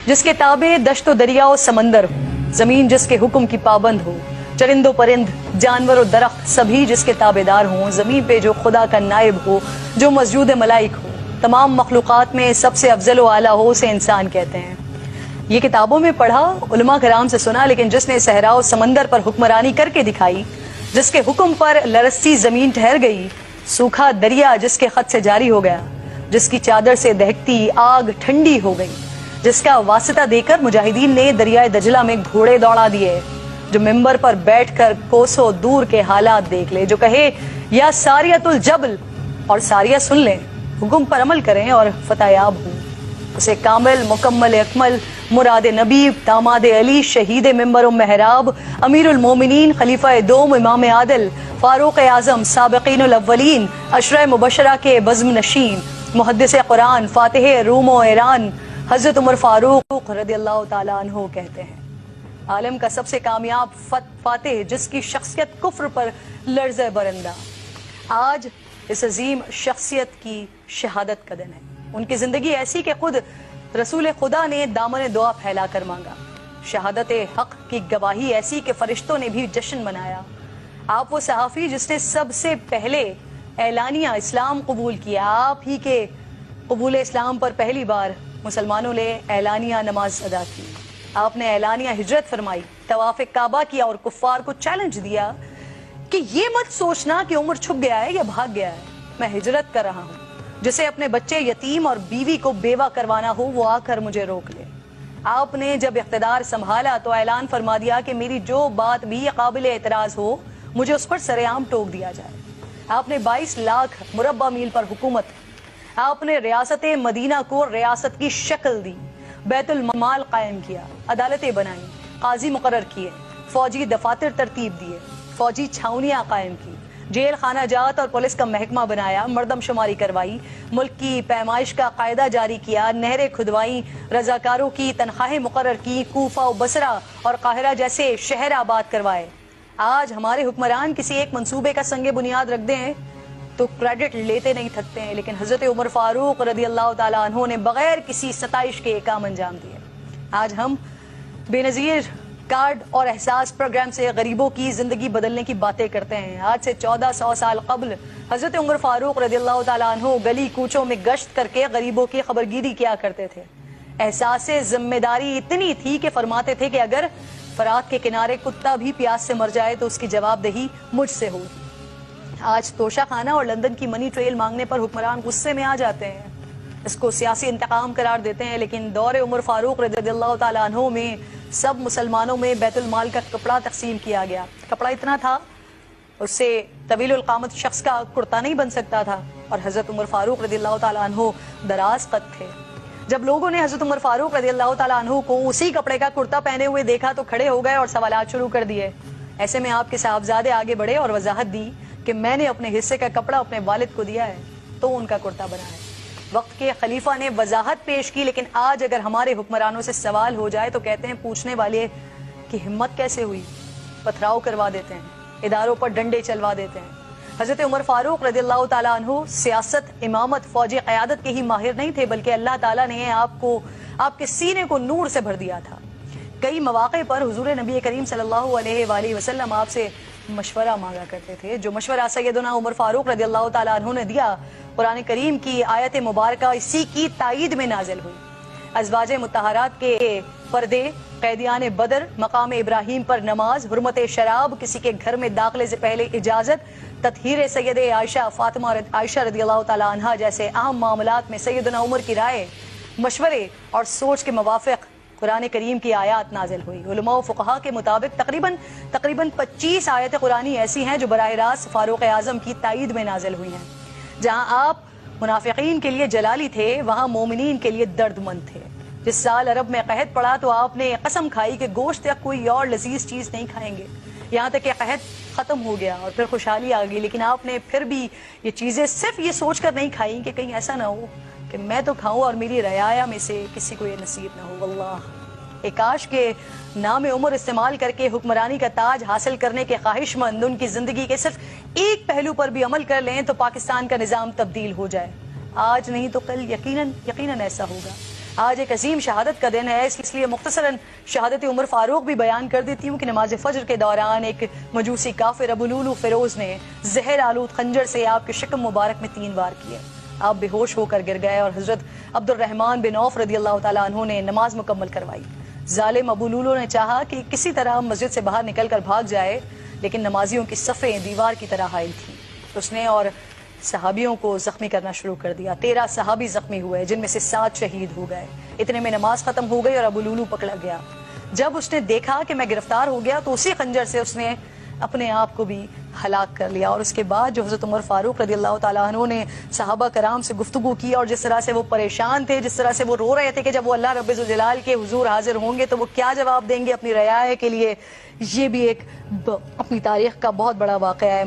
جس کے تابع دشت و دریا و سمندر ہو، زمین جس کے حکم کی پابند ہو، چرند و پرند، جانور و درخت سبھی جس کے تابعدار ہوں، زمین پہ جو خدا کا نائب ہو، جو مسجود ملائک ہو، تمام مخلوقات میں سب سے افضل و اعلیٰ ہو، اسے انسان کہتے ہیں۔ یہ کتابوں میں پڑھا، علماء کرام سے سنا، لیکن جس نے صحرا و سمندر پر حکمرانی کر کے دکھائی، جس کے حکم پر لرزتی زمین ٹھہر گئی، سوکھا دریا جس کے خط سے جاری ہو گیا، جس کی چادر سے دہکتی آگ ٹھنڈی ہو گئی، جس کا واسطہ دے کر مجاہدین نے دریائے دجلہ میں گھوڑے دوڑا دیے، جو ممبر پر بیٹھ کر کوسوں دور کے حالات دیکھ لے، جو کہے یا ساریت الجبل اور ساریہ سن لیں، حکم پر عمل کریں اور فتح یاب ہوں، اسے کامل مکمل اکمل مراد نبی داماد علی شہید ممبر و محراب امیر المومنین خلیفہ دوم امام عادل فاروق اعظم سابقین الاولین عشرہ مبشرہ کے بزم نشین محدث قرآن فاتح روم و ایران حضرت عمر فاروق رضی اللہ تعالیٰ عنہ کہتے ہیں، عالم کا سب سے کامیاب فاتح جس کی شخصیت کفر پر لرزہ برندہ، آج اس عظیم شخصیت کی شہادت کا دن ہے۔ ان کی زندگی ایسی کہ خود رسول خدا نے دامن دعا پھیلا کر مانگا، شہادت حق کی گواہی ایسی کہ فرشتوں نے بھی جشن منایا۔ آپ وہ صحافی جس نے سب سے پہلے اعلانیہ اسلام قبول کیا، آپ ہی کے قبول اسلام پر پہلی بار مسلمانوں نے اعلانیہ نماز ادا کی، آپ نے اعلانیہ ہجرت فرمائی، طواف کعبہ کیا اور کفار کو چیلنج دیا کہ یہ مت سوچنا کہ عمر چھپ گیا ہے یا بھاگ گیا ہے، میں ہجرت کر رہا ہوں، جسے اپنے بچے یتیم اور بیوی کو بیوہ کروانا ہو وہ آ کر مجھے روک لے۔ آپ نے جب اقتدار سنبھالا تو اعلان فرما دیا کہ میری جو بات بھی قابل اعتراض ہو مجھے اس پر سر عام ٹوک دیا جائے۔ آپ نے 22 لاکھ مربع میل پر حکومت، آپ نے ریاست مدینہ کو ریاست کی شکل دی، بیت المال قائم کیا، عدالتیں بنائیں، قاضی مقرر کیے، فوجی دفاتر ترتیب دیے، فوجی چھاونیاں قائم کی، جیل خانہ جات اور پولیس کا محکمہ بنایا، مردم شماری کروائی، ملک کی پیمائش کا قاعدہ جاری کیا، نہریں کھدوائیں، رضاکاروں کی تنخواہیں مقرر کی، کوفہ و بصرہ اور قاہرہ جیسے شہر آباد کروائے۔ آج ہمارے حکمران کسی ایک منصوبے کا سنگ بنیاد رکھ دیں تو کریڈٹ لیتے نہیں تھکتے ہیں، لیکن حضرت عمر فاروق رضی اللہ تعالیٰ عنہ نے بغیر کسی ستائش کے کام انجام دیے۔ آج ہم بے نظیر کارڈ اور احساس پروگرام سے غریبوں کی زندگی بدلنے کی باتیں کرتے ہیں۔ آج سے 1400 سال قبل حضرت عمر فاروق رضی اللہ تعالیٰ عنہ گلی کوچوں میں گشت کر کے غریبوں کی خبرگیری کیا کرتے تھے۔ احساس ذمہ داری اتنی تھی کہ فرماتے تھے کہ اگر فرات کے کنارے کتا بھی پیاس سے مر جائے تو اس کی جواب دہی مجھ سے ہوگی۔ آج توشہ خانہ اور لندن کی منی ٹریل مانگنے پر حکمران غصے میں آ جاتے ہیں، اس کو سیاسی انتقام قرار دیتے ہیں، لیکن دور عمر فاروق رضی اللہ تعالیٰ عنہ میں سب مسلمانوں میں بیت المال کا کپڑا تقسیم کیا گیا۔ کپڑا اتنا تھا اس سے طویل القامت شخص کا کرتا نہیں بن سکتا تھا، اور حضرت عمر فاروق رضی اللہ تعالیٰ عنہ دراز قد تھے۔ جب لوگوں نے حضرت عمر فاروق رضی اللہ تعالیٰ عنہ کو اسی کپڑے کا کرتا پہنے ہوئے دیکھا تو کھڑے ہو گئے اور سوالات شروع کر دیے۔ ایسے میں آپ کے صاحبزادے آگے بڑھے اور وضاحت دی کہ میں نے اپنے حصے کا کپڑا اپنے والد کو دیا ہے تو ان کا کرتا بنا ہے۔ وقت کے خلیفہ نے وضاحت پیش کی، لیکن آج اگر ہمارے حکمرانوں سے سوال ہو جائے تو کہتے ہیں پوچھنے والے کی ہمت کیسے ہوئی، پتھراؤ کروا دیتے ہیں، اداروں پر ڈنڈے چلوا دیتے ہیں۔ حضرت عمر فاروق رضی اللہ تعالیٰ عنہ سیاست، امامت، فوجی قیادت کے ہی ماہر نہیں تھے، بلکہ اللہ تعالیٰ نے آپ کے سینے کو نور سے بھر دیا تھا۔ کئی مواقع پر حضور نبی کریم صلی اللہ علیہ وآلہ وسلم آپ سے مشورہ مانگا کرتے تھے، جو مشورہ سیدنا عمر فاروق رضی اللہ تعالیٰ عنہ نے دیا، قرآن کریم کی آیت مبارکہ اسی کی تائید میں نازل ہوئی۔ ازواج مطہرات کے پردے، قیدیان بدر، مقام ابراہیم پر نماز، حرمت شراب، کسی کے گھر میں داخلے سے پہلے اجازت، تطہیر سید عائشہ فاطمہ عائشہ رضی اللہ تعالیٰ عنہا جیسے اہم معاملات میں سیدنا عمر کی رائے، مشورے اور سوچ کے موافق قرآن کریم کی آیات نازل ہوئی۔ علماء و فقہا کے مطابق تقریباً 25 آیت قرآنی ایسی ہیں جو براہ راست فاروق اعظم کی تائید میں نازل ہوئی ہیں۔ جہاں آپ منافقین کے لیے جلالی تھے وہاں مومنین کے لیے درد مند تھے۔ جس سال عرب میں قحط پڑا تو آپ نے قسم کھائی کہ گوشت یا کوئی اور لذیذ چیز نہیں کھائیں گے، یہاں تک کہ قحط ختم ہو گیا اور پھر خوشحالی آ گئی، لیکن آپ نے پھر بھی یہ چیزیں صرف یہ سوچ کر نہیں کھائیں کہ کہیں ایسا نہ ہو کہ میں تو کھاؤں اور میری رعایا میں سے کسی کو یہ نصیب نہ ہو۔ واللہ کاش کے نام عمر استعمال کر کے حکمرانی کا تاج حاصل کرنے کے خواہش مند ان کی زندگی کے صرف ایک پہلو پر بھی عمل کر لیں تو پاکستان کا نظام تبدیل ہو جائے۔ آج نہیں تو کل یقیناً ایسا ہوگا۔ آج ایک عظیم شہادت کا دن ہے، اس لیے مختصراً شہادت عمر فاروق بھی بیان کر دیتی ہوں کہ نماز فجر کے دوران ایک مجوسی کافر ابو لولو فیروز نے زہر آلود خنجر سے آپ کے شکم مبارک میں 3 وار کیے۔ آپ بے ہوش ہو کر گر گئے اور حضرت عبد الرحمن بن عوف رضی اللہ تعالیٰ عنہ نے نماز مکمل کروائی۔ ظالم ابو لولو نے چاہا کہ کسی طرح مسجد سے باہر نکل کر بھاگ جائے، لیکن نمازیوں کی صفیں دیوار کی طرح حائل تھیں۔ اس نے اور صحابیوں کو زخمی کرنا شروع کر دیا۔ 13 صحابی زخمی ہوئے، جن میں سے 7 شہید ہو گئے۔ اتنے میں نماز ختم ہو گئی اور ابو لولو پکڑا گیا۔ جب اس نے دیکھا کہ میں گرفتار ہو گیا تو اسی خنجر سے اس نے اپنے آپ کو بھی ہلاک کر لیا۔ اور اس کے بعد جو حضرت عمر فاروق رضی اللہ تعالیٰ عنہ نے صحابہ کرام سے گفتگو کی اور جس طرح سے وہ پریشان تھے، جس طرح سے وہ رو رہے تھے کہ جب وہ اللہ رب ذوالجلال کے حضور حاضر ہوں گے تو وہ کیا جواب دیں گے اپنی رعایا کے لیے، یہ بھی ایک اپنی تاریخ کا بہت بڑا واقعہ ہے۔